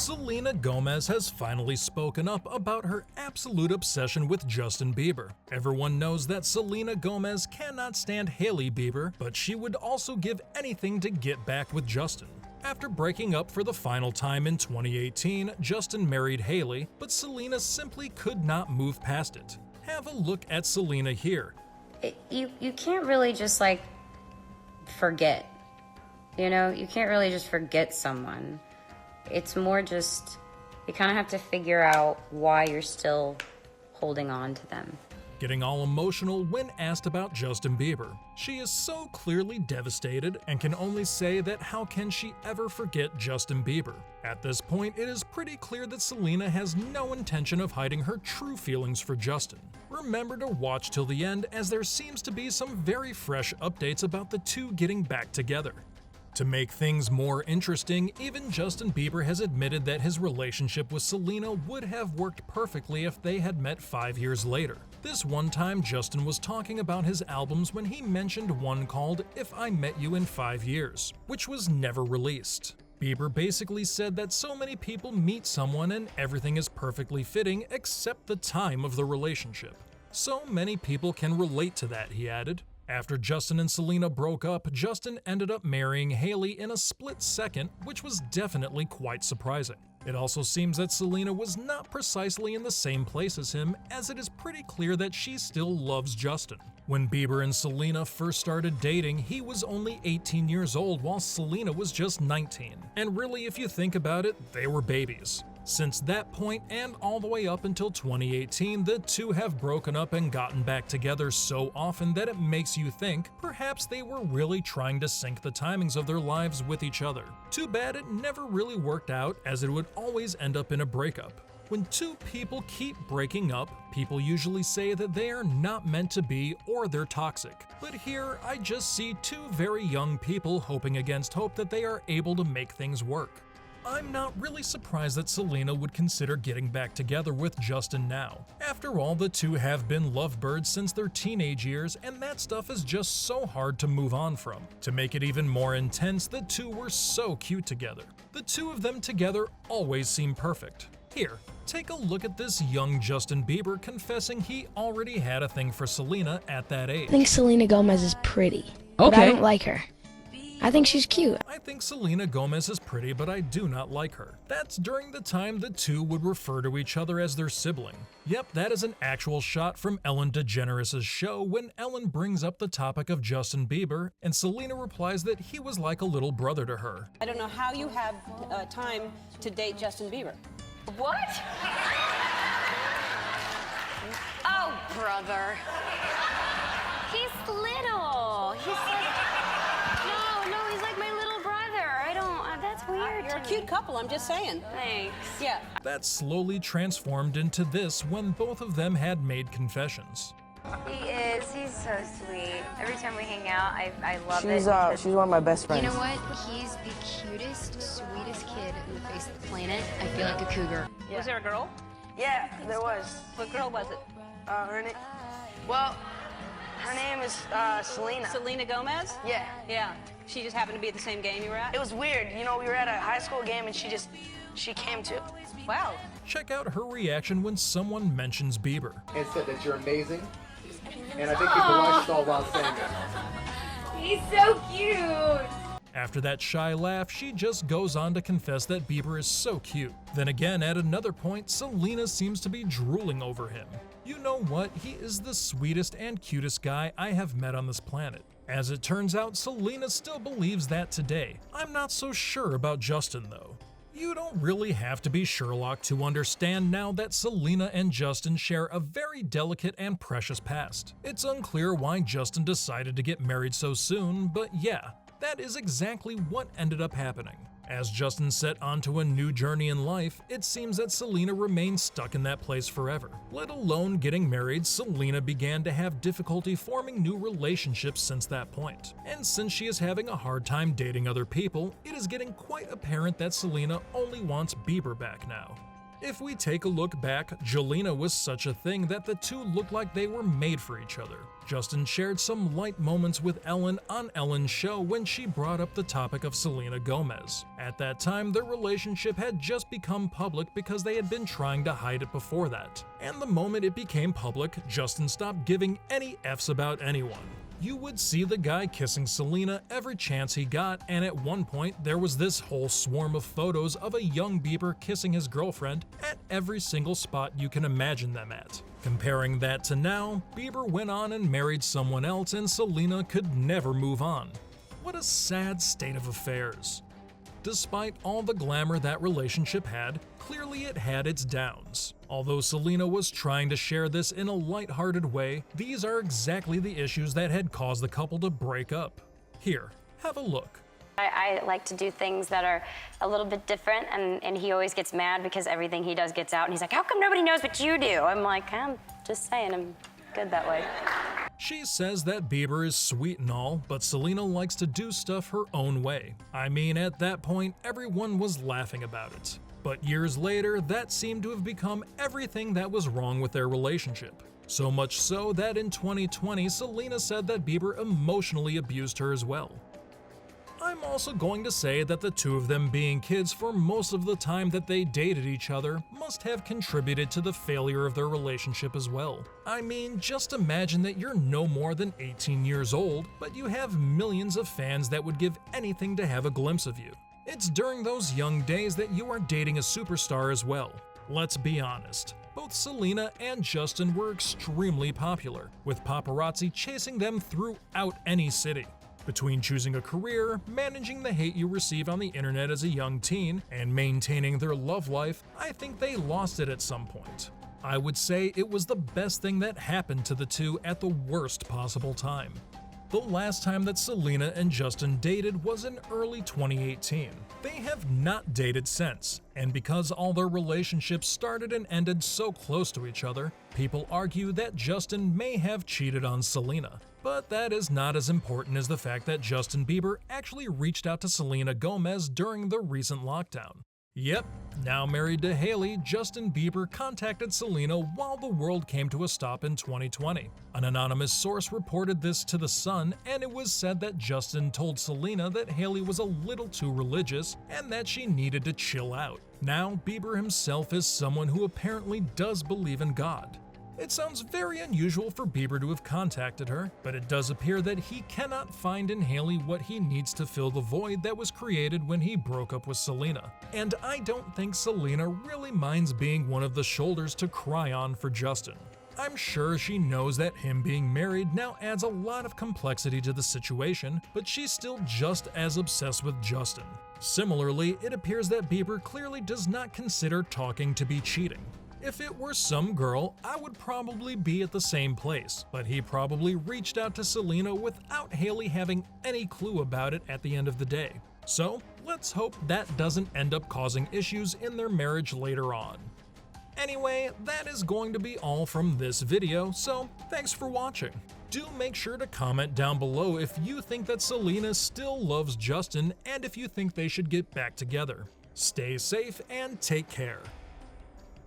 Selena Gomez has finally spoken up about her absolute obsession with Justin Bieber. Everyone knows that Selena Gomez cannot stand Hailey Bieber, but she would also give anything to get back with Justin. After breaking up for the final time in 2018, Justin married Hailey, but Selena simply could not move past it. Have a look at Selena here. You can't really just forget. You can't really just forget someone. It's more just, you kind of have to figure out why you're still holding on to them. Getting all emotional when asked about Justin Bieber. She is so clearly devastated and can only say that how can she ever forget Justin Bieber? At this point, it is pretty clear that Selena has no intention of hiding her true feelings for Justin. Remember to watch till the end, as there seems to be some very fresh updates about the two getting back together. To make things more interesting, even Justin Bieber has admitted that his relationship with Selena would have worked perfectly if they had met 5 years later. This one time, Justin was talking about his albums when he mentioned one called If I Met You in 5 Years, which was never released. Bieber basically said that so many people meet someone and everything is perfectly fitting except the time of the relationship. So many people can relate to that, he added. After Justin and Selena broke up, Justin ended up marrying Hailey in a split second, which was definitely quite surprising. It also seems that Selena was not precisely in the same place as him, as it is pretty clear that she still loves Justin. When Bieber and Selena first started dating, he was only 18 years old while Selena was just 19. And really, if you think about it, they were babies. Since that point and all the way up until 2018, the two have broken up and gotten back together so often that it makes you think perhaps they were really trying to sync the timings of their lives with each other. Too bad it never really worked out, as it would always end up in a breakup. When two people keep breaking up, people usually say that they are not meant to be or they're toxic. But here, I just see two very young people hoping against hope that they are able to make things work. I'm not really surprised that Selena would consider getting back together with Justin now. After all, the two have been lovebirds since their teenage years, and that stuff is just so hard to move on from. To make it even more intense, the two were so cute together. The two of them together always seem perfect. Here, take a look at this young Justin Bieber confessing he already had a thing for Selena at that age. I think Selena Gomez is pretty, but I don't like her. I think she's cute. I think Selena Gomez is pretty, but I do not like her. That's during the time the two would refer to each other as their sibling. Yep, that is an actual shot from Ellen DeGeneres' show when Ellen brings up the topic of Justin Bieber, and Selena replies that he was like a little brother to her. I don't know how you have time to date Justin Bieber. What? Oh, brother. He's little. He's like... No, he's like my little brother. I don't... that's weird. You're a cute couple, I'm just saying. Thanks. Yeah. That slowly transformed into this when both of them had made confessions. He is. He's so sweet. Every time we hang out, I love it. She's one of my best friends. You know what? He's the cutest, sweetest kid in the face of the planet. I feel like a cougar. Yeah. Was there a girl? Yeah, there was. What girl was it? Her name is Selena. Selena Gomez? Yeah. Yeah. She just happened to be at the same game you were at? It was weird. We were at a high school game and she came too. Wow. Check out her reaction when someone mentions Bieber. And said that you're amazing. And I think you blushed all while saying it. He's so cute. After that shy laugh, she just goes on to confess that Bieber is so cute. Then again, at another point, Selena seems to be drooling over him. You know what? He is the sweetest and cutest guy I have met on this planet. As it turns out, Selena still believes that today. I'm not so sure about Justin, though. You don't really have to be Sherlock to understand now that Selena and Justin share a very delicate and precious past. It's unclear why Justin decided to get married so soon, but yeah, that is exactly what ended up happening. As Justin set onto a new journey in life, it seems that Selena remained stuck in that place forever. Let alone getting married, Selena began to have difficulty forming new relationships since that point. And since she is having a hard time dating other people, it is getting quite apparent that Selena only wants Bieber back now. If we take a look back, Jelena was such a thing that the two looked like they were made for each other. Justin shared some light moments with Ellen on Ellen's show when she brought up the topic of Selena Gomez. At that time, their relationship had just become public because they had been trying to hide it before that. And the moment it became public, Justin stopped giving any F's about anyone. You would see the guy kissing Selena every chance he got, and at one point there was this whole swarm of photos of a young Bieber kissing his girlfriend at every single spot you can imagine them at. Comparing that to now, Bieber went on and married someone else and Selena could never move on. What a sad state of affairs. Despite all the glamour that relationship had, clearly it had its downs. Although Selena was trying to share this in a lighthearted way, these are exactly the issues that had caused the couple to break up. Here, have a look. I like to do things that are a little bit different, and he always gets mad because everything he does gets out, and he's like, how come nobody knows what you do? I'm like, I'm just saying, I'm good that way. She says that Bieber is sweet and all, but Selena likes to do stuff her own way. I mean, at that point, everyone was laughing about it. But years later, that seemed to have become everything that was wrong with their relationship. So much so that in 2020, Selena said that Bieber emotionally abused her as well. I'm also going to say that the two of them being kids for most of the time that they dated each other must have contributed to the failure of their relationship as well. I mean, just imagine that you're no more than 18 years old, but you have millions of fans that would give anything to have a glimpse of you. It's during those young days that you are dating a superstar as well. Let's be honest. Both Selena and Justin were extremely popular, with paparazzi chasing them throughout any city. Between choosing a career, managing the hate you receive on the internet as a young teen, and maintaining their love life, I think they lost it at some point. I would say it was the best thing that happened to the two at the worst possible time. The last time that Selena and Justin dated was in early 2018. They have not dated since, and because all their relationships started and ended so close to each other, people argue that Justin may have cheated on Selena. But that is not as important as the fact that Justin Bieber actually reached out to Selena Gomez during the recent lockdown. Yep, now married to Hailey, Justin Bieber contacted Selena while the world came to a stop in 2020. An anonymous source reported this to The Sun, and it was said that Justin told Selena that Hailey was a little too religious and that she needed to chill out. Now, Bieber himself is someone who apparently does believe in God. It sounds very unusual for Bieber to have contacted her, but it does appear that he cannot find in Hailey what he needs to fill the void that was created when he broke up with Selena. And I don't think Selena really minds being one of the shoulders to cry on for Justin. I'm sure she knows that him being married now adds a lot of complexity to the situation, but she's still just as obsessed with Justin. Similarly, it appears that Bieber clearly does not consider talking to be cheating. If it were some girl, I would probably be at the same place, but he probably reached out to Selena without Hailey having any clue about it at the end of the day. So, let's hope that doesn't end up causing issues in their marriage later on. Anyway, that is going to be all from this video, so thanks for watching. Do make sure to comment down below if you think that Selena still loves Justin and if you think they should get back together. Stay safe and take care.